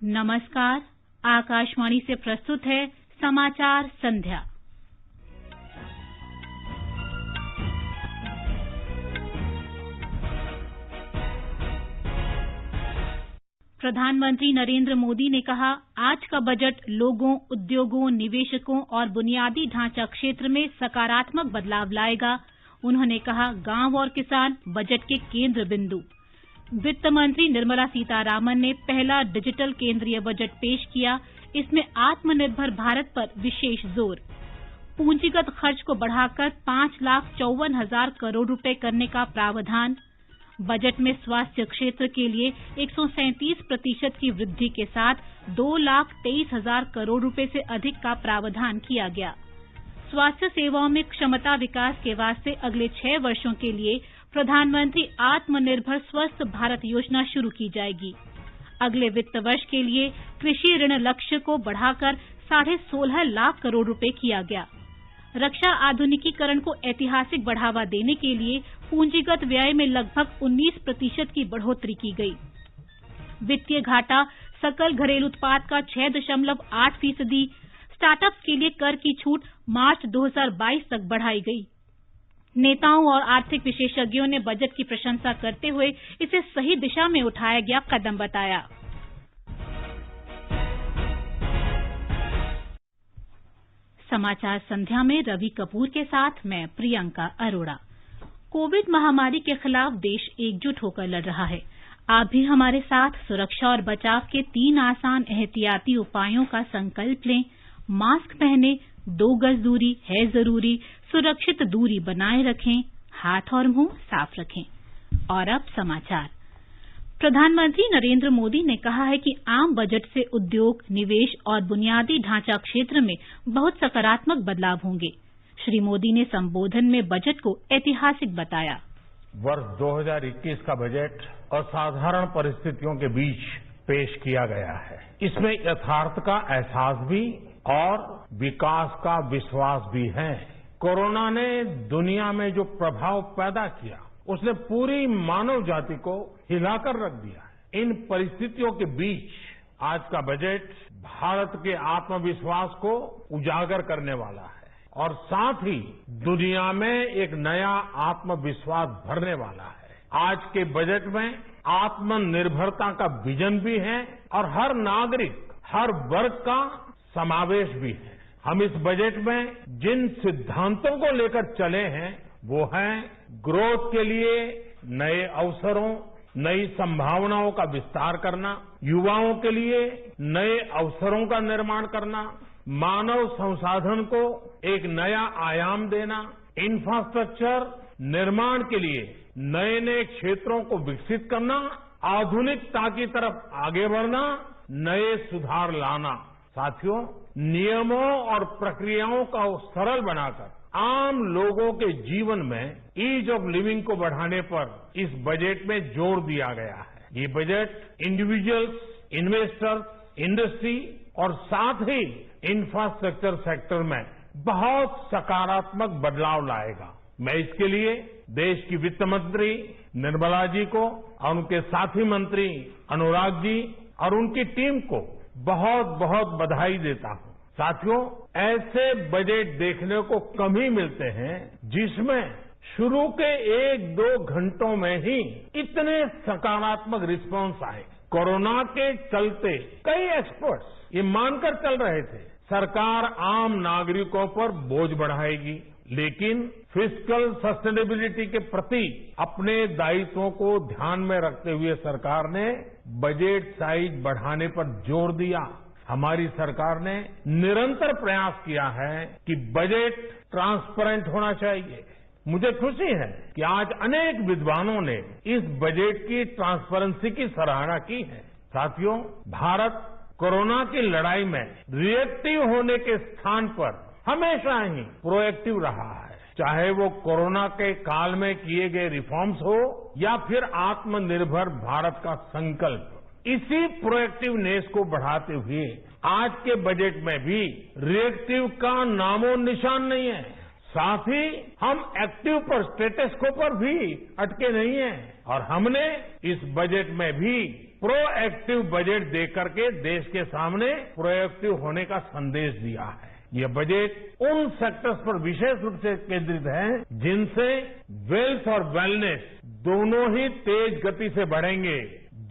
नमस्कार। आकाशवाणी से प्रस्तुत है समाचार संध्या। प्रधानमंत्री नरेंद्र मोदी ने कहा, आज का बजट लोगों, उद्योगों, निवेशकों और बुनियादी ढांचा क्षेत्र में सकारात्मक बदलाव लाएगा। उन्होंने कहा, गांव और किसान बजट के केंद्र बिंदु। वित्त मंत्री निर्मला सीतारामन ने पहला डिजिटल केंद्रीय बजट पेश किया। इसमें आत्मनिर्भर भारत पर विशेष जोर। पूंजीगत खर्च को बढ़ाकर 5,54,000 करोड़ रुपए करने का प्रावधान। बजट में स्वास्थ्य क्षेत्र के लिए 137% की वृद्धि के साथ 2,23,000 करोड़ रुपए से अधिक का प्रावधान किया गया। स्वास्थ्य सेवाओं में क्षमता विकास के वास्ते अगले 6 वर्षों के लिए प्रधानमंत्री आत्मनिर्भर स्वस्थ भारत योजना शुरू की जाएगी। अगले वित्त वर्ष के लिए कृषि ऋण लक्ष्य को बढ़ाकर 16.5 लाख करोड़ रुपए किया गया। रक्षा आधुनिकीकरण को ऐतिहासिक बढ़ावा देने के लिए पूंजीगत व्यय में लगभग 19% की बढ़ोतरी की गई। वित्तीय घाटा सकल घरेलू उत्पाद का 6.8%। स्टार्टअप्स के लिए कर की छूट मार्च 2022 तक बढ़ाई गई। नेताओं और आर्थिक विशेषज्ञों ने बजट की प्रशंसा करते हुए इसे सही दिशा में उठाया गया कदम बताया। समाचार संध्या में रवि कपूर के साथ मैं प्रियंका अरोड़ा। कोविड महामारी के खिलाफ देश एकजुट होकर लड़ रहा है। आप भी हमारे साथ सुरक्षा और बचाव के 3 आसान एहतियाती उपायों का संकल्प लें। मास्क पहने, 2 गज दूरी है जरूरी, सुरक्षित दूरी बनाए रखें, हाथ और मुंह साफ रखें। और अब समाचार। प्रधानमंत्री नरेंद्र मोदी ने कहा है कि आम बजट से उद्योग, निवेश और बुनियादी ढांचा क्षेत्र में बहुत सकारात्मक बदलाव होंगे। श्री मोदी ने संबोधन में बजट को ऐतिहासिक बताया। वर्ष 2021 का बजट असाधारण परिस्थितियों के बीच पेश किया गया है। इसमें यथार्थ का एहसास भी और विकास का विश्वास भी है। कोरोना ने दुनिया में जो प्रभाव पैदा किया, उसने पूरी मानव जाति को हिलाकर रख दिया है। इन परिस्थितियों के बीच आज का बजट भारत के आत्मविश्वास को उजागर करने वाला है और साथ ही दुनिया में एक नया आत्मविश्वास भरने वाला है। आज के बजट में आत्मनिर्भरता का विजन भी है और हर नागरिक, हर वर्ग का समावेश भी है। हम इस बजट में जिन सिद्धांतों को लेकर चले हैं वो हैं ग्रोथ के लिए नए अवसरों, नई संभावनाओं का विस्तार करना, युवाओं के लिए नए अवसरों का निर्माण करना, मानव संसाधन को एक नया आयाम देना, इंफ्रास्ट्रक्चर निर्माण के लिए नए नए क्षेत्रों को विकसित करना, आधुनिकता की तरफ आगे बढ़ना, नए सुधार लाना। साथियों, नियमों और प्रक्रियाओं को सरल बनाकर आम लोगों के जीवन में ईज ऑफ लिविंग को बढ़ाने पर इस बजट में जोर दिया गया है। ये बजट इंडिविजुअल्स, इन्वेस्टर्स, इंडस्ट्री और साथ ही इंफ्रास्ट्रक्चर सेक्टर में बहुत सकारात्मक बदलाव लाएगा। मैं इसके लिए देश की वित्त मंत्री निर्मला जी को और उनके साथी मंत्री अनुराग जी और उनकी टीम को बहुत बहुत बधाई देता हूं। साथियों, ऐसे बजट देखने को कम ही मिलते हैं जिसमें शुरू के 1-2 घंटों में ही इतने सकारात्मक रिस्पांस आए। कोरोना के चलते कई एक्सपर्ट्स ये मानकर चल रहे थे सरकार आम नागरिकों पर बोझ बढ़ाएगी, लेकिन फिस्कल सस्टेनेबिलिटी के प्रति अपने दायित्वों को ध्यान में रखते हुए सरकार ने बजट साइज बढ़ाने पर जोर दिया। हमारी सरकार ने निरंतर प्रयास किया है कि बजट ट्रांसपेरेंट होना चाहिए। मुझे खुशी है कि आज अनेक विद्वानों ने इस बजट की ट्रांसपेरेंसी की सराहना की है। साथियों, भारत कोरोना की लड़ाई में रिएक्टिव होने के स्थान पर हमेशा ही प्रोएक्टिव रहा है। चाहे वो कोरोना के काल में किए गए रिफॉर्म्स हो या फिर आत्मनिर्भर भारत का संकल्प। इसी प्रोएक्टिवनेस को बढ़ाते हुए आज के बजट में भी रिएक्टिव का नामो निशान नहीं है। साथ ही हम एक्टिव पर, स्टेटस को पर भी अटके नहीं हैं और हमने इस बजट में भी प्रोएक्टिव बजट देकर के देश के सामने प्रोएक्टिव होने का संदेश दिया है। ये बजट उन सेक्टर्स पर विशेष रूप से केंद्रित है जिनसे वेल्थ और वेलनेस दोनों ही तेज गति से बढ़ेंगे,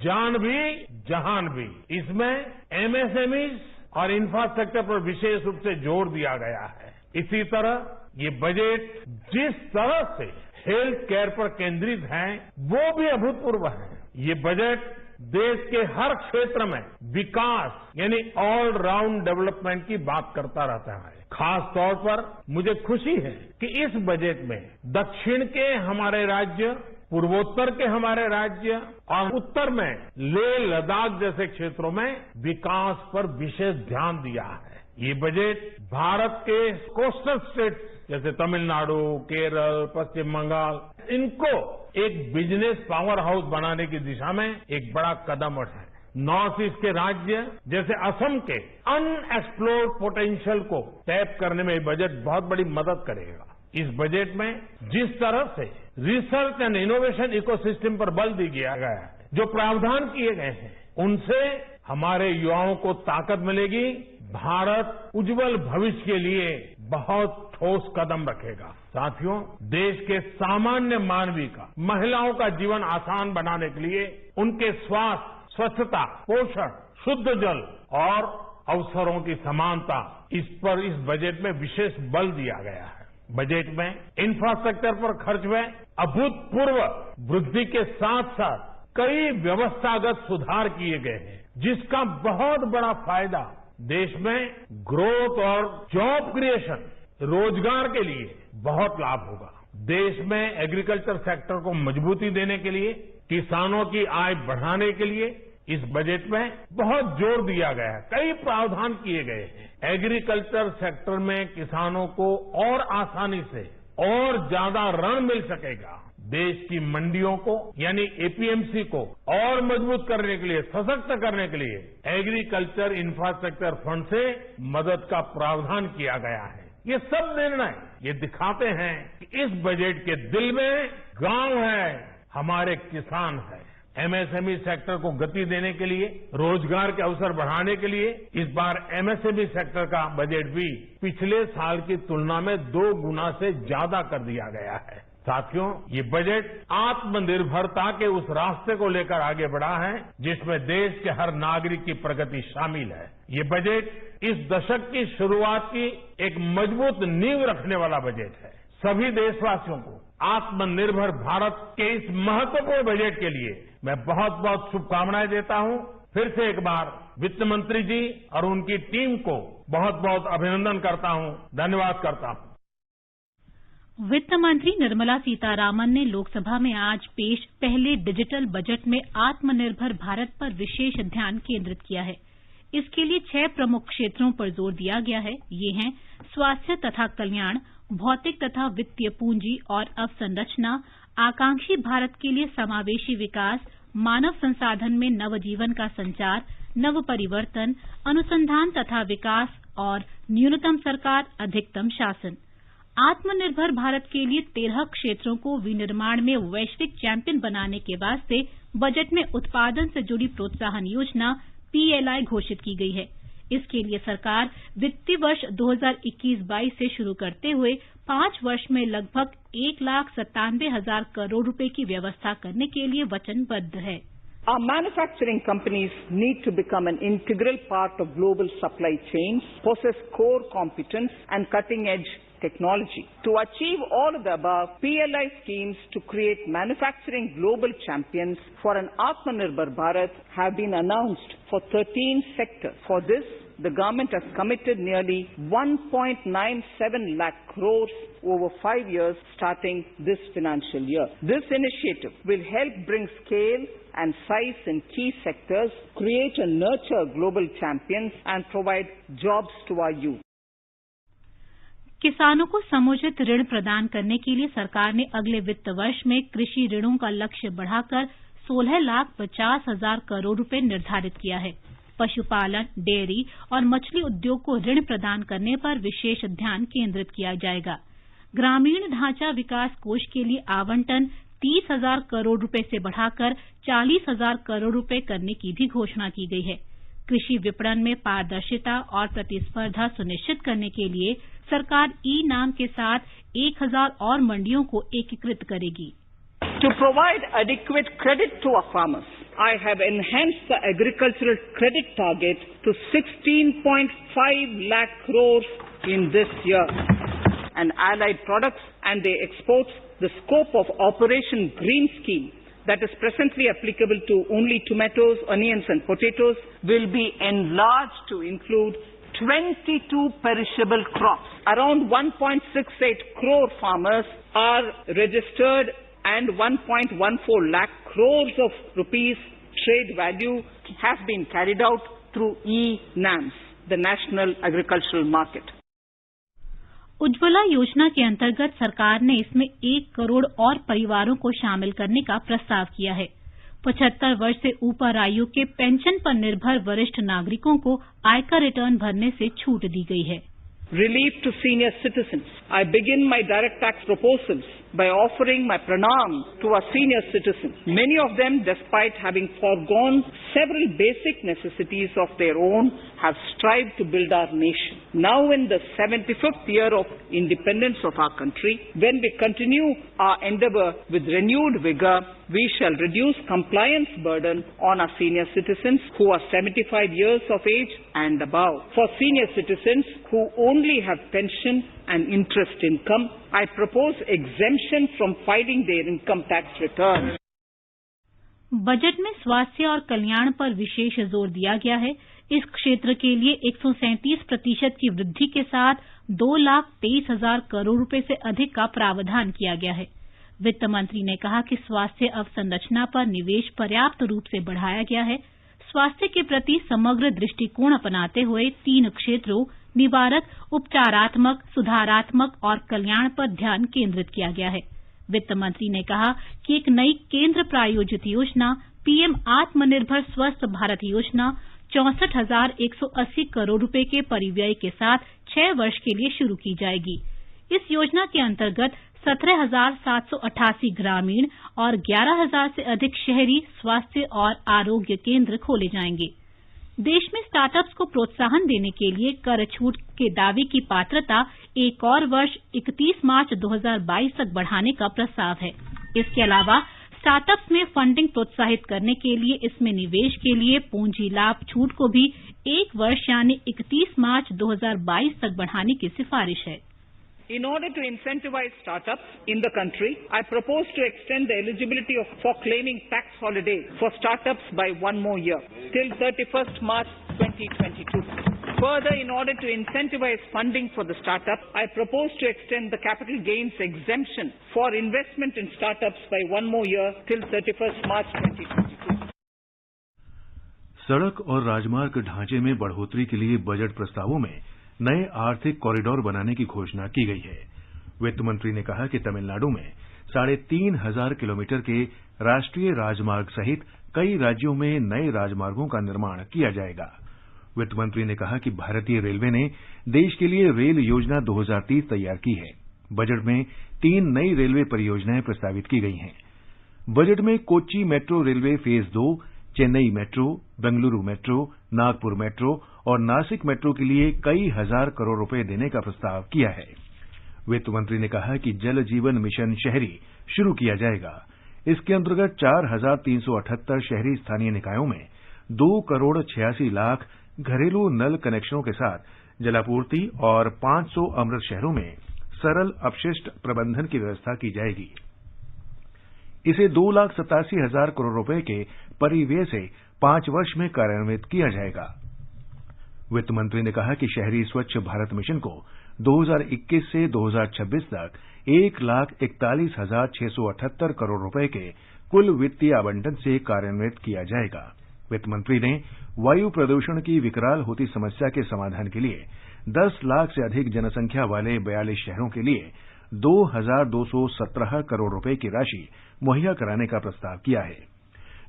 जान भी जहान भी। इसमें एमएसएमईज और इंफ्रास्ट्रक्चर पर विशेष रूप से जोर दिया गया है। इसी तरह ये बजट जिस तरह से हेल्थ केयर पर केंद्रित है वो भी अभूतपूर्व है। ये बजट देश के हर क्षेत्र में विकास यानी ऑल राउंड डेवलपमेंट की बात करता रहता है। खास तौर पर मुझे खुशी है कि इस बजट में दक्षिण के हमारे राज्य, पूर्वोत्तर के हमारे राज्य और उत्तर में लेह लद्दाख जैसे क्षेत्रों में विकास पर विशेष ध्यान दिया है। ये बजट भारत के कोस्टल स्टेट्स जैसे तमिलनाडु, केरल, पश्चिम बंगाल, इनको एक बिजनेस पावर हाउस बनाने की दिशा में एक बड़ा कदम है। नॉर्थ ईस्ट के राज्य जैसे असम के अनएक्सप्लोर्ड पोटेंशियल को टैप करने में ये बजट बहुत बड़ी मदद करेगा। इस बजट में जिस तरह से रिसर्च एंड इनोवेशन इकोसिस्टम पर बल दिया गया है, जो प्रावधान किए गए हैं, उनसे हमारे युवाओं को ताकत मिलेगी। भारत उज्जवल भविष्य के लिए बहुत ठोस कदम रखेगा। साथियों, देश के सामान्य मानवी का, महिलाओं का जीवन आसान बनाने के लिए उनके स्वास्थ्य, स्वच्छता, पोषण, शुद्ध जल और अवसरों की समानता, इस पर इस बजट में विशेष बल दिया गया है। बजट में इंफ्रास्ट्रक्चर पर खर्च में अभूतपूर्व वृद्धि के साथ साथ कई व्यवस्थागत सुधार किए गए हैं, जिसका बहुत बड़ा फायदा देश में ग्रोथ और जॉब क्रिएशन, रोजगार के लिए बहुत लाभ होगा। देश में एग्रीकल्चर सेक्टर को मजबूती देने के लिए, किसानों की आय बढ़ाने के लिए इस बजट में बहुत जोर दिया गया है। कई प्रावधान किए गए हैं। एग्रीकल्चर सेक्टर में किसानों को और आसानी से और ज्यादा ऋण मिल सकेगा। देश की मंडियों को यानी एपीएमसी को और मजबूत करने के लिए, सशक्त करने के लिए एग्रीकल्चर इंफ्रास्ट्रक्चर फंड से मदद का प्रावधान किया गया है। ये सब निर्णय ये दिखाते हैं कि इस बजट के दिल में गांव है, हमारे किसान है। एमएसएमई सेक्टर को गति देने के लिए, रोजगार के अवसर बढ़ाने के लिए इस बार एमएसएमई सेक्टर का बजट भी पिछले साल की तुलना में 2 गुना से ज्यादा कर दिया गया है। साथियों, ये बजट आत्मनिर्भरता के उस रास्ते को लेकर आगे बढ़ा है जिसमें देश के हर नागरिक की प्रगति शामिल है। ये बजट इस दशक की शुरुआत की एक मजबूत नींव रखने वाला बजट है। सभी देशवासियों को आत्मनिर्भर भारत के इस महत्वपूर्ण बजट के लिए मैं बहुत बहुत शुभकामनाएं देता हूं। फिर से एक बार वित्त मंत्री जी और उनकी टीम को बहुत बहुत अभिनंदन करता हूं, धन्यवाद करता हूं। वित्त मंत्री निर्मला सीतारामन ने लोकसभा में आज पेश पहले डिजिटल बजट में आत्मनिर्भर भारत पर विशेष ध्यान केंद्रित किया है। इसके लिए 6 प्रमुख क्षेत्रों पर जोर दिया गया है। ये हैं स्वास्थ्य तथा कल्याण, भौतिक तथा वित्तीय पूंजी और अवसंरचना, आकांक्षी भारत के लिए समावेशी विकास, मानव संसाधन में नवजीवन का संचार, नव परिवर्तन, अनुसंधान तथा विकास और न्यूनतम सरकार, अधिकतम शासन। आत्मनिर्भर भारत के लिए 13 क्षेत्रों को विनिर्माण में वैश्विक चैंपियन बनाने के वास्ते बजट में उत्पादन से जुड़ी प्रोत्साहन योजना पीएलआई घोषित की गई है। इसके लिए सरकार वित्तीय वर्ष 2021-22 से शुरू करते हुए 5 वर्ष में लगभग 1,97,000 करोड़ रुपए की व्यवस्था करने के लिए वचनबद्ध है। Our manufacturing companies need to become an integral part of global supply chains, possess core competence and cutting-edge technology. To achieve all of the above, PLI schemes to create manufacturing global champions for an Atmanirbhar Bharat have been announced for 13 sectors. For this, the government has committed nearly 1.97 lakh crores over 5 years starting this financial year. This initiative will help bring scale and size in key sectors, create and nurture global champions and provide jobs to our youth. किसानों को समुचित ऋण प्रदान करने के लिए सरकार ने अगले वित्त वर्ष में कृषि ऋणों का लक्ष्य बढ़ाकर 16,50,000 करोड़ रुपए निर्धारित किया है। पशुपालन, डेयरी और मछली उद्योग को ऋण प्रदान करने पर विशेष ध्यान केंद्रित किया जाएगा। ग्रामीण ढांचा विकास कोष के लिए आवंटन 30,000 करोड़ रुपए से बढ़ाकर 40,000 करोड़ रुपए करने की भी घोषणा की गई है। कृषि विपणन में पारदर्शिता और प्रतिस्पर्धा सुनिश्चित करने के लिए सरकार ई-नाम के साथ 1,000 और मंडियों को एकीकृत करेगी। To provide adequate credit to our farmers, I have enhanced the agricultural credit target to 16.5 lakh crores in this year. And allied products and their exports, the scope of Operation Green Scheme that is presently applicable to only tomatoes, onions and potatoes will be enlarged to include 22 perishable crops. Around 1.68 crore farmers are registered and 1.14 lakh crores of rupees trade value has been carried out through e-NAMs, the National Agricultural Market. Ujjwala योजना के अंतर्गत सरकार ने इसमें 1 करोड़ और परिवारों को शामिल करने का प्रस्ताव किया है। 75 वर्ष से ऊपर आयु के पेंशन पर निर्भर वरिष्ठ नागरिकों को आयकर रिटर्न भरने से छूट दी गई है। Relief to senior citizens. I begin my direct tax proposals by offering my pranam to our senior citizens. Many of them, despite having foregone several basic necessities of their own, have strived to build our nation. Now in the 75th year of independence of our country, when we continue our endeavor with renewed vigor, we shall reduce compliance burden on our senior citizens who are 75 years of age and above. For senior citizens who only have pension and interest income, I propose exemption from filing their income tax returns. Budget में स्वास्थ्य और कल्याण पर विशेष जोर दिया गया है। इस क्षेत्र के लिए 137% की वृद्धि के साथ 2,23,000 करोड़ रुपए से अधिक का प्रावधान किया गया है। वित्त मंत्री ने कहा कि स्वास्थ्य अवसंरचना पर निवेश पर्याप्त रूप से बढ़ाया गया है। स्वास्थ्य के प्रति समग्र दृष्टिकोण अपनाते हुए 3 क्षेत्रों निवारक, उपचारात्मक, सुधारात्मक और कल्याण पर ध्यान केंद्रित किया गया है। वित्त मंत्री ने कहा कि एक नई केंद्र प्रायोजित योजना पीएम आत्मनिर्भर स्वस्थ भारत योजना 64,180 करोड़ रुपए के परिव्यय के साथ 6 वर्ष के लिए शुरू की जाएगी। इस योजना के अंतर्गत 17,788 ग्रामीण और 11,000 से अधिक शहरी स्वास्थ्य और आरोग्य केंद्र खोले जाएंगे। देश में स्टार्टअप्स को प्रोत्साहन देने के लिए कर छूट के दावे की पात्रता एक और वर्ष 31 मार्च 2022 तक बढ़ाने का प्रस्ताव है। इसके अलावा स्टार्टअप्स में फंडिंग प्रोत्साहित करने के लिए इसमें निवेश के लिए पूंजी लाभ छूट को भी 1 वर्ष यानी 31 मार्च 2022 तक बढ़ाने की सिफारिश है। In order to incentivize startups in the country, I propose to extend the eligibility for claiming tax holiday for startups by 1 more year, till 31st March 2022. Further, in order to incentivize funding for the startup, I propose to extend the capital gains exemption for investment in startups by 1 more year, till 31st March 2022. सड़क और राजमार्ग ढांचे में बढ़ोतरी के लिए budget प्रस्तावों में नए आर्थिक कॉरिडोर बनाने की घोषणा की गई है। वित्त मंत्री ने कहा कि तमिलनाडु में 3,500 किलोमीटर के राष्ट्रीय राजमार्ग सहित कई राज्यों में नए राजमार्गों का निर्माण किया जाएगा। वित्त मंत्री ने कहा कि भारतीय रेलवे ने देश के लिए रेल योजना 2030 तैयार की है। बजट में 3 नई रेलवे परियोजनाएं प्रस्तावित की गई हैं। बजट में Kochi metro railway phase 2, Chennai metro, Bengaluru metro, Nagpur metro और नासिक मेट्रो के लिए कई हजार करोड़ रुपए देने का प्रस्ताव किया है। वित्त मंत्री ने कहा कि जल जीवन मिशन शहरी शुरू किया जाएगा। इसके अंतर्गत 4,378 शहरी स्थानीय निकायों में 2 करोड़ 86 लाख घरेलू नल कनेक्शनों के साथ जलापूर्ति और 500 अमृत शहरों में सरल अपशिष्ट प्रबंधन की व्यवस्था की जाएगी। इसे 2,87,000 करोड़ रुपए के परिव्यय से 5 वर्ष में कार्यान्वित किया जाएगा। वित्त मंत्री ने कहा कि शहरी स्वच्छ भारत मिशन को 2021 से 2026 तक 1,41,678 करोड़ रुपए के कुल वित्तीय आवंटन से कार्यान्वित किया जाएगा। वित्त मंत्री ने वायु प्रदूषण की विकराल होती समस्या के समाधान के लिए 10 लाख से अधिक जनसंख्या वाले 42 शहरों के लिए 2,217 करोड़ रुपए की राशि मुहैया कराने का प्रस्ताव किया है।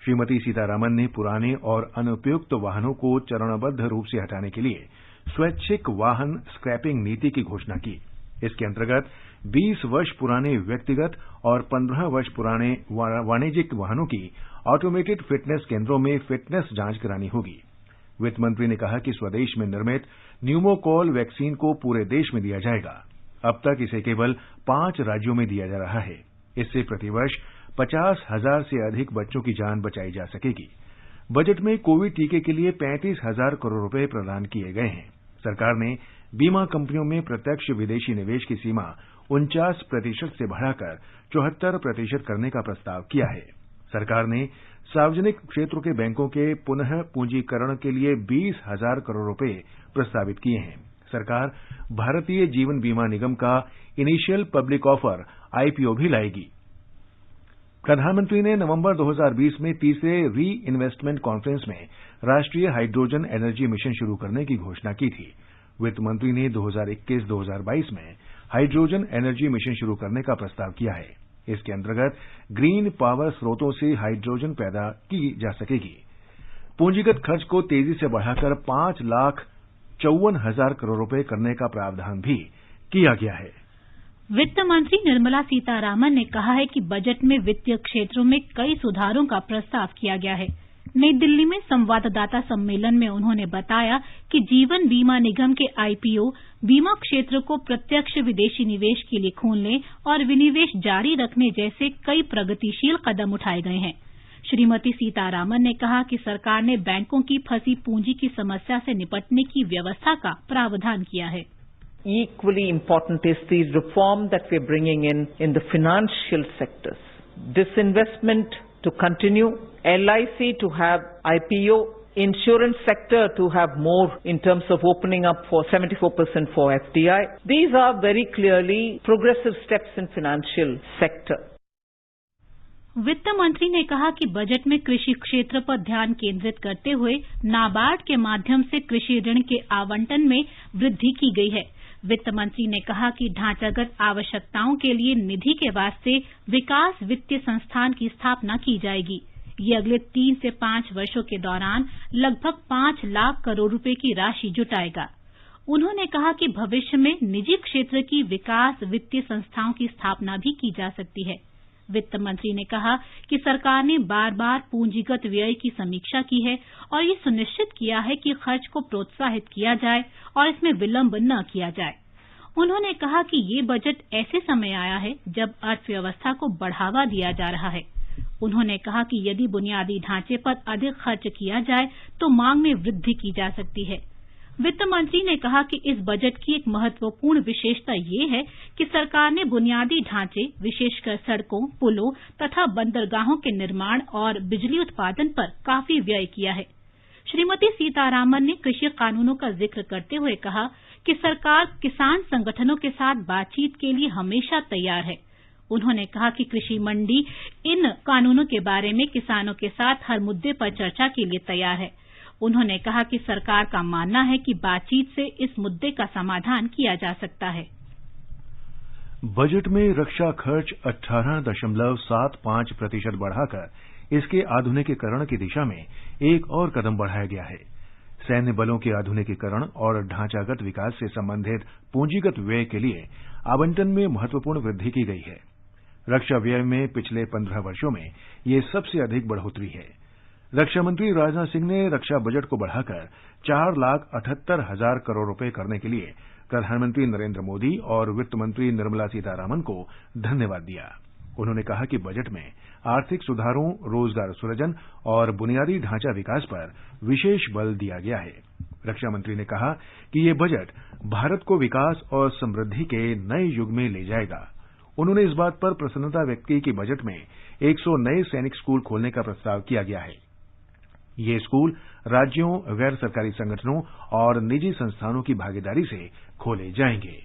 श्रीमती सीतारामन ने पुराने और अनुपयुक्त वाहनों को चरणबद्ध रूप से हटाने के लिए स्वैच्छिक वाहन स्क्रैपिंग नीति की घोषणा की। इसके अंतर्गत 20 वर्ष पुराने व्यक्तिगत और 15 वर्ष पुराने वाणिज्यिक वाहनों की ऑटोमेटेड फिटनेस केंद्रों में फिटनेस जांच करानी होगी। वित्त मंत्री ने कहा कि स्वदेश में निर्मित न्यूमोकॉल वैक्सीन को पूरे देश में दिया जाएगा। अब तक इसे केवल 5 राज्यों में दिया जा रहा है। इससे प्रतिवर्ष 50,000 से अधिक बच्चों की जान बचाई जा सकेगी। बजट में कोविड टीके के लिए 35,000 करोड़ रुपए प्रदान किए गए हैं। सरकार ने बीमा कंपनियों में प्रत्यक्ष विदेशी निवेश की सीमा 49% से बढ़ाकर 74% करने का प्रस्ताव किया है। सरकार ने सार्वजनिक क्षेत्र के बैंकों के पुनः पूंजीकरण के लिए 20,000 करोड़ रुपए प्रस्तावित किए हैं। सरकार भारतीय जीवन बीमा निगम का इनिशियल पब्लिक ऑफर आईपीओ भी लाएगी। प्रधानमंत्री ने नवंबर 2020 में तीसरे री इन्वेस्टमेंट कॉन्फ्रेंस में राष्ट्रीय हाइड्रोजन एनर्जी मिशन शुरू करने की घोषणा की थी। वित्त मंत्री ने 2021-2022 में हाइड्रोजन एनर्जी मिशन शुरू करने का प्रस्ताव किया है। इसके अंतर्गत ग्रीन पावर स्रोतों से हाइड्रोजन पैदा की जा सकेगी। पूंजीगत खर्च को तेजी से बढ़ाकर 5,54,000 करोड़ रुपए करने का प्रावधान भी किया गया है। वित्त मंत्री निर्मला सीतारामन ने कहा है कि बजट में वित्तीय क्षेत्रों में कई सुधारों का प्रस्ताव किया गया है। नई दिल्ली में संवाददाता सम्मेलन में उन्होंने बताया कि जीवन बीमा निगम के आईपीओ बीमा क्षेत्र को प्रत्यक्ष विदेशी निवेश के लिए खोलने और विनिवेश जारी रखने जैसे कई प्रगतिशील कदम उठाए गए हैं। श्रीमती सीतारामन ने कहा कि सरकार ने बैंकों की फंसी पूंजी की समस्या से निपटने की व्यवस्था का प्रावधान किया है। Equally important is the reform that we are bringing in the financial sectors. Disinvestment to continue, LIC to have IPO, insurance sector to have more in terms of opening up for 74% for FDI. These are very clearly progressive steps in financial sector. वित्त मंत्री ने कहा कि budget में कृषि क्षेत्र पर ध्यान केंद्रित करते हुए नाबार्ड के माध्यम से कृषि ऋण के आवंटन में वृद्धि की गई है। वित्त मंत्री ने कहा कि ढांचागत आवश्यकताओं के लिए निधि के वास्ते विकास वित्तीय संस्थान की स्थापना की जाएगी। ये अगले 3 से 5 वर्षों के दौरान लगभग 5 लाख करोड़ रुपए की राशि जुटाएगा। उन्होंने कहा कि भविष्य में निजी क्षेत्र की विकास वित्तीय संस्थाओं की स्थापना भी की जा सकती है। वित्त मंत्री ने कहा कि सरकार ने बार बार पूंजीगत व्यय की समीक्षा की है और ये सुनिश्चित किया है कि खर्च को प्रोत्साहित किया जाए और इसमें विलंब न किया जाए। उन्होंने कहा कि ये बजट ऐसे समय आया है जब अर्थव्यवस्था को बढ़ावा दिया जा रहा है। उन्होंने कहा कि यदि बुनियादी ढांचे पर अधिक खर्च किया जाए तो मांग में वृद्धि की जा सकती है। वित्त मंत्री ने कहा कि इस बजट की एक महत्वपूर्ण विशेषता ये है कि सरकार ने बुनियादी ढांचे, विशेषकर सड़कों, पुलों तथा बंदरगाहों के निर्माण और बिजली उत्पादन पर काफी व्यय किया है। श्रीमती सीतारामन ने कृषि कानूनों का जिक्र करते हुए कहा कि सरकार किसान संगठनों के साथ बातचीत के लिए हमेशा तैयार है। उन्होंने कहा कि कृषि मंडी इन कानूनों के बारे में किसानों के साथ हर मुद्दे पर चर्चा के लिए तैयार है। उन्होंने कहा कि सरकार का मानना है कि बातचीत से इस मुद्दे का समाधान किया जा सकता है। बजट में रक्षा खर्च 18.75% बढ़ाकर इसके आधुनिकीकरण की दिशा में एक और कदम बढ़ाया गया है। सैन्य बलों के आधुनिकीकरण और ढांचागत विकास से संबंधित पूंजीगत व्यय के लिए आवंटन में महत्वपूर्ण वृद्धि की गई है। रक्षा व्यय में पिछले 15 वर्षों में ये सबसे अधिक बढ़ोतरी है। रक्षा मंत्री राजनाथ सिंह ने रक्षा बजट को बढ़ाकर 4,78,000 करोड़ रुपए करने के लिए प्रधानमंत्री नरेंद्र मोदी और वित्त मंत्री निर्मला सीतारामन को धन्यवाद दिया। उन्होंने कहा कि बजट में आर्थिक सुधारों, रोजगार सृजन और बुनियादी ढांचा विकास पर विशेष बल दिया गया है। रक्षा मंत्री ने कहा कि ये बजट भारत को विकास और समृद्धि के नए युग में ले जाएगा। उन्होंने इस बात पर प्रसन्नता व्यक्त की कि बजट में 100 नए सैनिक स्कूल खोलने का प्रस्ताव किया गया है। ये स्कूल राज्यों, गैर सरकारी संगठनों और निजी संस्थानों की भागीदारी से खोले जाएंगे।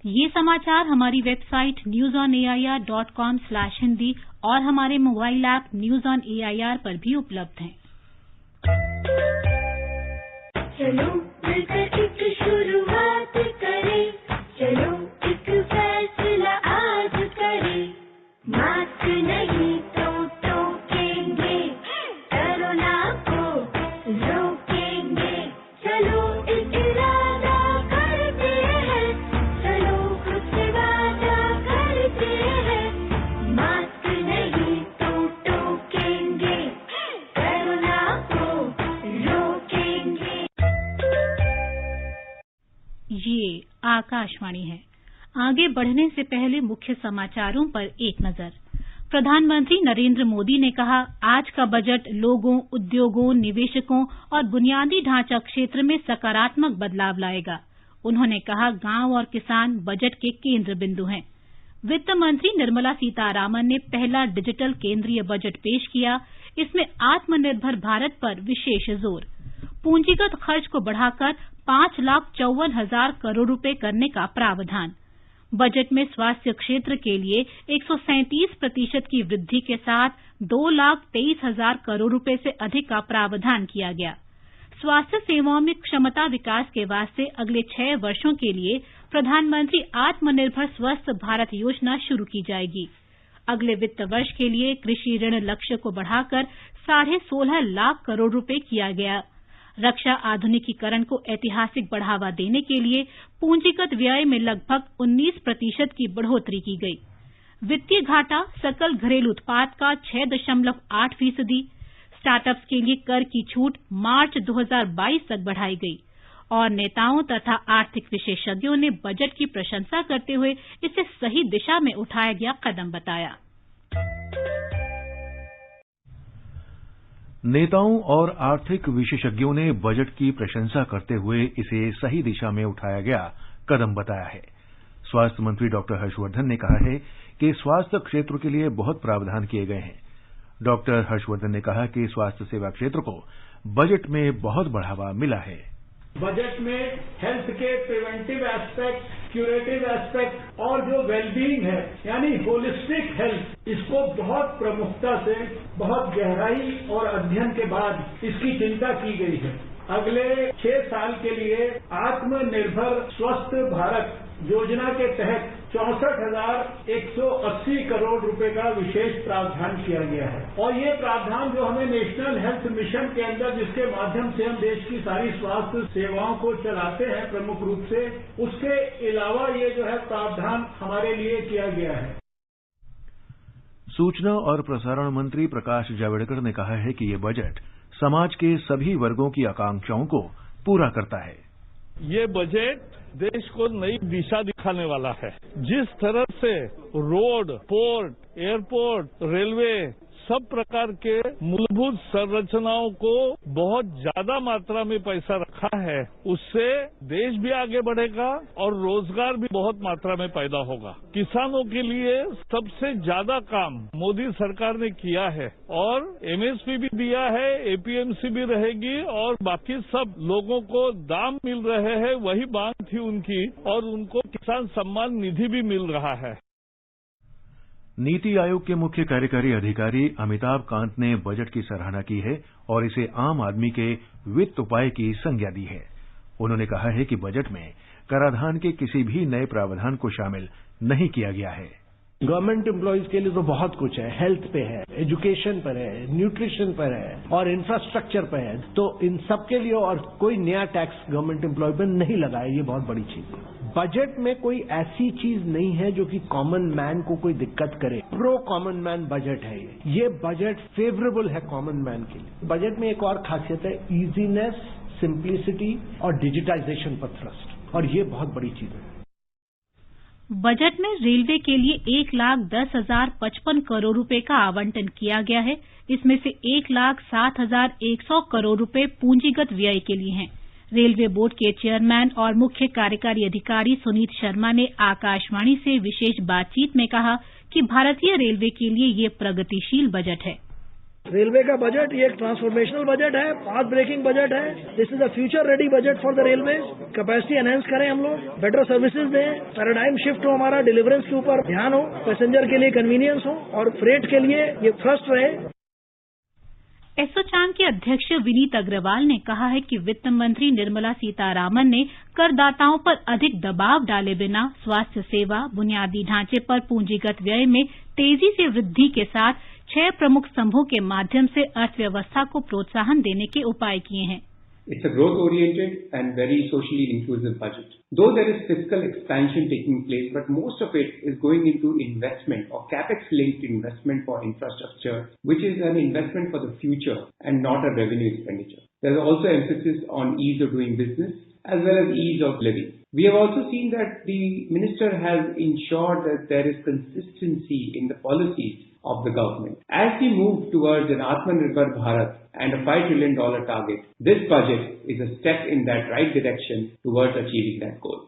ये समाचार हमारी वेबसाइट newsonair.com/hindi और हमारे mobile app news on AIR पर भी उपलब्ध हैं। चलो मिलकर एक शुरुआत करें, चलो एक फैसला आज करें, मास्क नहीं तो टोकेंगे, कोरोना को रोकेंगे, चलो एक इरादा करते हैं, चलो खुद से वादा ये आकाशवाणी है। आगे बढ़ने से पहले मुख्य समाचारों पर एक नजर। प्रधानमंत्री नरेंद्र मोदी ने कहा, आज का बजट लोगों, उद्योगों, निवेशकों और बुनियादी ढांचा क्षेत्र में सकारात्मक बदलाव लाएगा। उन्होंने कहा, गांव और किसान बजट के केंद्र बिंदु हैं। वित्त मंत्री निर्मला सीतारामन ने पहला डिजिटल केंद्रीय बजट पेश किया। इसमें आत्मनिर्भर भारत पर विशेष जोर, पूंजीगत खर्च को बढ़ाकर 5,54,000 करोड़ रुपए करने का प्रावधान। बजट में स्वास्थ्य क्षेत्र के लिए 137% की वृद्धि के साथ 2,23,000 करोड़ रुपए से अधिक का प्रावधान किया गया। स्वास्थ्य सेवाओं में क्षमता विकास के वास्ते अगले 6 वर्षों के लिए प्रधानमंत्री आत्मनिर्भर स्वस्थ भारत योजना शुरू की जाएगी। अगले वित्त वर्ष के लिए कृषि ऋण लक्ष्य को बढ़ाकर 16.5 लाख करोड़ रुपए किया गया। रक्षा आधुनिकीकरण को ऐतिहासिक बढ़ावा देने के लिए पूंजीगत व्यय में लगभग 19% की बढ़ोतरी की गई। वित्तीय घाटा सकल घरेलू उत्पाद का 6.8%। स्टार्टअप्स के लिए कर की छूट मार्च 2022 तक बढ़ाई गई और नेताओं तथा आर्थिक विशेषज्ञों ने बजट की प्रशंसा करते हुए इसे सही दिशा में उठाया गया कदम बताया। नेताओं और आर्थिक विशेषज्ञों ने बजट की प्रशंसा करते हुए इसे सही दिशा में उठाया गया कदम बताया है। स्वास्थ्य मंत्री डॉक्टर हर्षवर्धन ने कहा है कि स्वास्थ्य क्षेत्र के लिए बहुत प्रावधान किए गए हैं। डॉक्टर हर्षवर्धन ने कहा कि स्वास्थ्य सेवा क्षेत्र को बजट में बहुत बढ़ावा मिला है। बजट में हेल्थ के प्रिवेंटिव एस्पेक्ट, क्यूरेटिव एस्पेक्ट और जो वेलबीइंग है यानी होलिस्टिक हेल्थ, इसको बहुत प्रमुखता से, बहुत गहराई और अध्ययन के बाद इसकी चिंता की गई है। अगले 6 साल के लिए आत्मनिर्भर स्वस्थ भारत योजना के तहत 64,180 करोड़ रुपए का विशेष प्रावधान किया गया है और ये प्रावधान जो हमें नेशनल हेल्थ मिशन के अंदर, जिसके माध्यम से हम देश की सारी स्वास्थ्य सेवाओं को चलाते हैं प्रमुख रूप से, उसके अलावा ये जो है प्रावधान हमारे लिए किया गया है। सूचना और प्रसारण मंत्री प्रकाश जावड़ेकर ने कहा है कि ये बजट समाज के सभी वर्गों की आकांक्षाओं को पूरा करता है। ये बजट देश को नई दिशा दिखाने वाला है। जिस तरह से रोड, पोर्ट, एयरपोर्ट, रेलवे, सब प्रकार के मूलभूत संरचनाओं को बहुत ज्यादा मात्रा में पैसा रखा है, उससे देश भी आगे बढ़ेगा और रोजगार भी बहुत मात्रा में पैदा होगा। किसानों के लिए सबसे ज्यादा काम मोदी सरकार ने किया है और एमएसपी भी दिया है, एपीएमसी भी रहेगी और बाकी सब लोगों को दाम मिल रहे हैं, वही मांग थी उनकी, और उनको किसान सम्मान निधि भी मिल रहा है। नीति आयोग के मुख्य कार्यकारी अधिकारी अमिताभ कांत ने बजट की सराहना की है और इसे आम आदमी के वित्त उपाय की संज्ञा दी है। उन्होंने कहा है कि बजट में कराधान के किसी भी नए प्रावधान को शामिल नहीं किया गया है। गवर्नमेंट एम्प्लॉयज के लिए तो बहुत कुछ है, हेल्थ पे है, एजुकेशन पर है, न्यूट्रिशन पर है और इंफ्रास्ट्रक्चर पर है, तो इन सब के लिए और कोई नया टैक्स गवर्नमेंट एम्प्लॉय पर नहीं लगा है, ये बहुत बड़ी चीज है। बजट में कोई ऐसी चीज नहीं है जो कि कॉमन मैन को कोई दिक्कत करे। प्रो कॉमन मैन बजट है ये बजट फेवरेबल है कॉमन मैन के लिए। बजट में एक और खासियत है, इजीनेस, सिंप्लिसिटी और डिजिटाइजेशन पर थ्रस्ट, और ये बहुत बड़ी चीज है। बजट में रेलवे के लिए 1,10,055 करोड़ रुपए का आवंटन किया गया है। इसमें से 1,07,100 करोड़ रुपए पूंजीगत व्यय के लिए हैं। रेलवे बोर्ड के चेयरमैन और मुख्य कार्यकारी अधिकारी सुनीत शर्मा ने आकाशवाणी से विशेष बातचीत में कहा कि भारतीय रेलवे के लिए ये प्रगतिशील बजट है। रेलवे का बजट ये एक ट्रांसफॉर्मेशनल बजट है, पाथ ब्रेकिंग बजट है। This is a future ready budget for the railway. Capacity enhance करें हम लोग, बेटर सर्विसेज दें, पैराडाइम शिफ्ट हो, हमारा डिलीवरेंस के ऊपर ध्यान हो, पैसेंजर के लिए कन्वीनियंस हो और फ्रेट के लिए ये थ्रस्ट रहे। एसोचैम के अध्यक्ष विनीत अग्रवाल ने कहा है कि वित्त मंत्री निर्मला सीतारामन ने करदाताओं पर अधिक दबाव डाले बिना स्वास्थ्य सेवा, बुनियादी ढांचे पर पूंजीगत व्यय में तेजी से वृद्धि के साथ 6 प्रमुख स्तंभों के माध्यम से अर्थव्यवस्था को प्रोत्साहन देने के उपाय किए हैं। It's a growth-oriented and very socially inclusive budget. Though there is fiscal expansion taking place, but most of it is going into investment or capex-linked investment for infrastructure, which is an investment for the future and not a revenue expenditure. There's also emphasis on ease of doing business as well as ease of living. We have also seen that the minister has ensured that there is consistency in the policies of the government. As we move towards an Atmanirbhar Bharat and a $5 trillion target, this budget is a step in that right direction towards achieving that goal.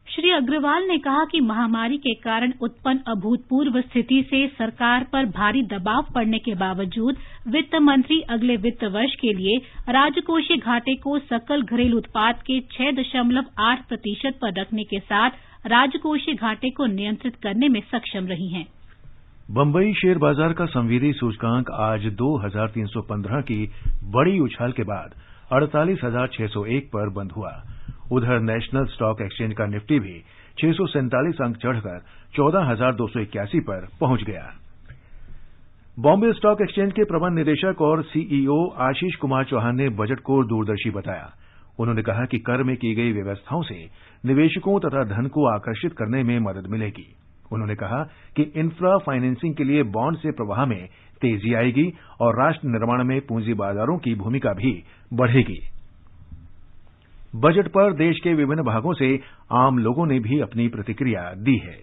Shri Agarwal ने कहा कि महामारी के कारण उत्पन्न अभूतपूर्व स्थिति से सरकार पर भारी दबाव पड़ने के बावजूद वित्त मंत्री अगले वित्त वर्ष के लिए राजकोषीय घाटे को सकल घरेलू उत्पाद के 6.8% पर रखने के साथ राजकोषीय घाटे को नियंत्रित करने में सक्षम रही हैं। बंबई शेयर बाजार का संवेदी सूचकांक आज 2315 की बड़ी उछाल के बाद 48,601 पर बंद हुआ। उधर नेशनल स्टॉक एक्सचेंज का निफ्टी भी 647 अंक चढ़कर 14,281 पर पहुंच गया। बॉम्बे स्टॉक एक्सचेंज के प्रबंध निदेशक और सीईओ आशीष कुमार चौहान ने बजट को दूरदर्शी बताया। उन्होंने कहा कि कर में की गई व्यवस्थाओं से निवेशकों तथा धन को आकर्षित करने में मदद मिलेगी। उन्होंने कहा कि इंफ्रा फाइनेंसिंग के लिए बॉन्ड से प्रवाह में तेजी आएगी और राष्ट्र निर्माण में पूंजी बाजारों की भूमिका भी बढ़ेगी। बजट पर देश के विभिन्न भागों से आम लोगों ने भी अपनी प्रतिक्रिया दी है।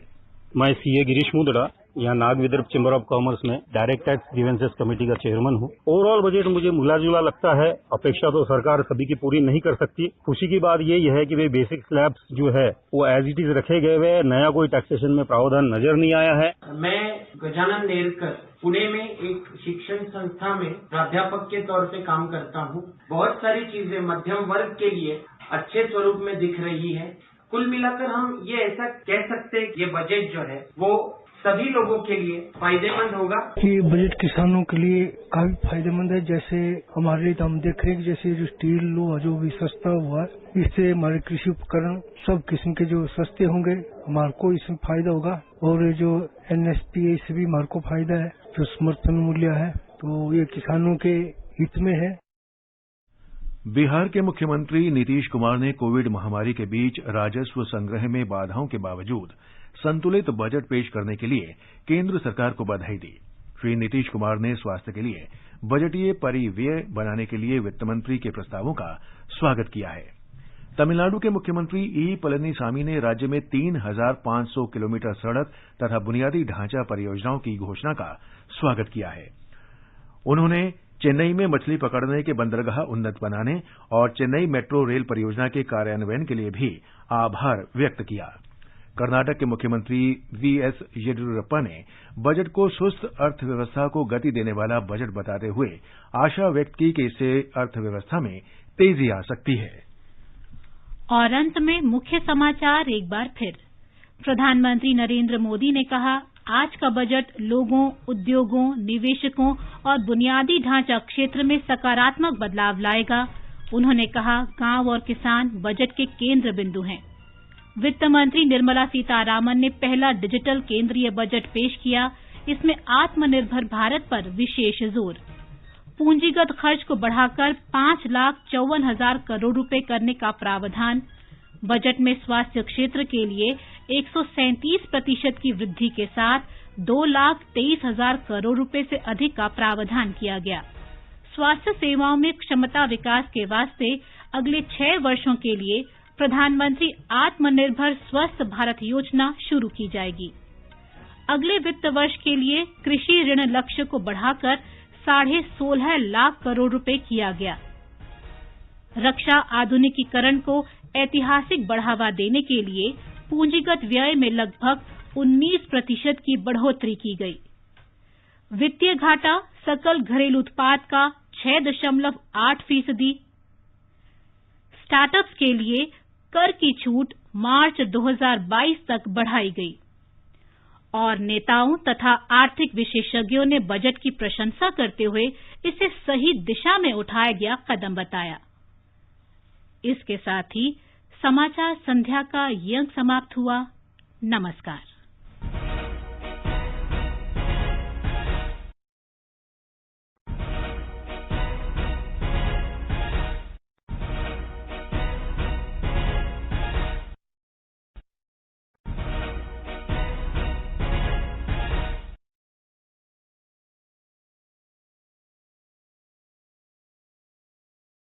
मैं सीए गिरीश मुंदड़ा यहाँ Nag Vidarbha chamber of commerce में डायरेक्ट टैक्स ग्रीवेंसेस कमेटी का चेयरमैन हूँ। ओवरऑल बजट मुझे मिला जुला लगता है। अपेक्षा तो सरकार सभी की पूरी नहीं कर सकती। खुशी की बात यही है कि वे बेसिक स्लैब्स जो है वो एज इट इज रखे गए हुए, नया कोई टैक्सेशन में प्रावधान नजर नहीं आया है। मैं गजानन नेरकर पुणे में एक शिक्षण संस्था में प्राध्यापक के तौर पे काम करता हूँ। बहुत सारी चीजें मध्यम वर्ग के लिए अच्छे स्वरूप में दिख रही है। कुल मिलाकर हम ये ऐसा कह सकते हैं कि ये बजट जो है वो सभी लोगों के लिए फायदेमंद होगा। ये बजट किसानों के लिए काफी फायदेमंद है। जैसे हमारे लिए तो हम देख रहे हैं कि जैसे जो स्टील लोहा जो भी सस्ता हुआ है, इससे हमारे कृषि उपकरण सब किस्म के जो सस्ते होंगे, हमारे को इसमें फायदा होगा। और जो एनएसपीए से भी हमारे को फायदा है, जो समर्थन मूल्य है, तो ये किसानों के हित में है। बिहार के मुख्यमंत्री नीतीश कुमार ने कोविड महामारी के बीच राजस्व संग्रह में बाधाओं के बावजूद संतुलित बजट पेश करने के लिए केंद्र सरकार को बधाई दी। श्री नीतीश कुमार ने स्वास्थ्य के लिए बजटीय परिव्यय बनाने के लिए वित्त मंत्री के प्रस्तावों का स्वागत किया है। तमिलनाडु के मुख्यमंत्री ई पलनीसामी ने राज्य में 3,500 किलोमीटर सड़क तथा बुनियादी ढांचा परियोजनाओं की घोषणा का स्वागत किया है। उन्होंने चेन्नई में मछली पकड़ने के बंदरगाह उन्नत बनाने और चेन्नई मेट्रो रेल परियोजना के कार्यान्वयन के लिए भी आभार व्यक्त किया। कर्नाटक के मुख्यमंत्री वीएस येदियुरप्पा ने बजट को सुस्त अर्थव्यवस्था को गति देने वाला बजट बताते हुए आशा व्यक्त की कि इससे अर्थव्यवस्था में तेजी आ सकती है। और अंत में मुख्य समाचार एक बार फिर। प्रधानमंत्री नरेंद्र मोदी ने कहा, आज का बजट लोगों, उद्योगों, निवेशकों और बुनियादी ढांचा क्षेत्र में सकारात्मक बदलाव लाएगा। उन्होंने कहा, गांव और किसान बजट के केंद्र बिंदु हैं। वित्त मंत्री निर्मला सीतारामन ने पहला डिजिटल केंद्रीय बजट पेश किया। इसमें आत्मनिर्भर भारत पर विशेष जोर। पूंजीगत खर्च को बढ़ाकर 5,54,000 करोड़ रुपए करने का प्रावधान। बजट में स्वास्थ्य क्षेत्र के लिए 137% की वृद्धि के साथ 2,23,000 करोड़ रुपए से अधिक का प्रावधान किया गया। स्वास्थ्य सेवाओं में क्षमता विकास के वास्ते अगले 6 वर्षों के लिए प्रधानमंत्री आत्मनिर्भर स्वस्थ भारत योजना शुरू की जाएगी। अगले वित्त वर्ष के लिए कृषि ऋण लक्ष्य को बढ़ाकर 16.5 लाख करोड़ रुपए किया गया। रक्षा आधुनिकीकरण को ऐतिहासिक बढ़ावा देने के लिए पूंजीगत व्यय में लगभग 19% की बढ़ोतरी की गई। वित्तीय घाटा सकल घरेलू उत्पाद का 6.8%। स्टार्टअप्स के लिए कर की छूट मार्च 2022 तक बढ़ाई गई। और नेताओं तथा आर्थिक विशेषज्ञों ने बजट की प्रशंसा करते हुए इसे सही दिशा में उठाया गया कदम बताया। इसके साथ ही समाचार संध्या का ये अंक समाप्त हुआ। नमस्कार।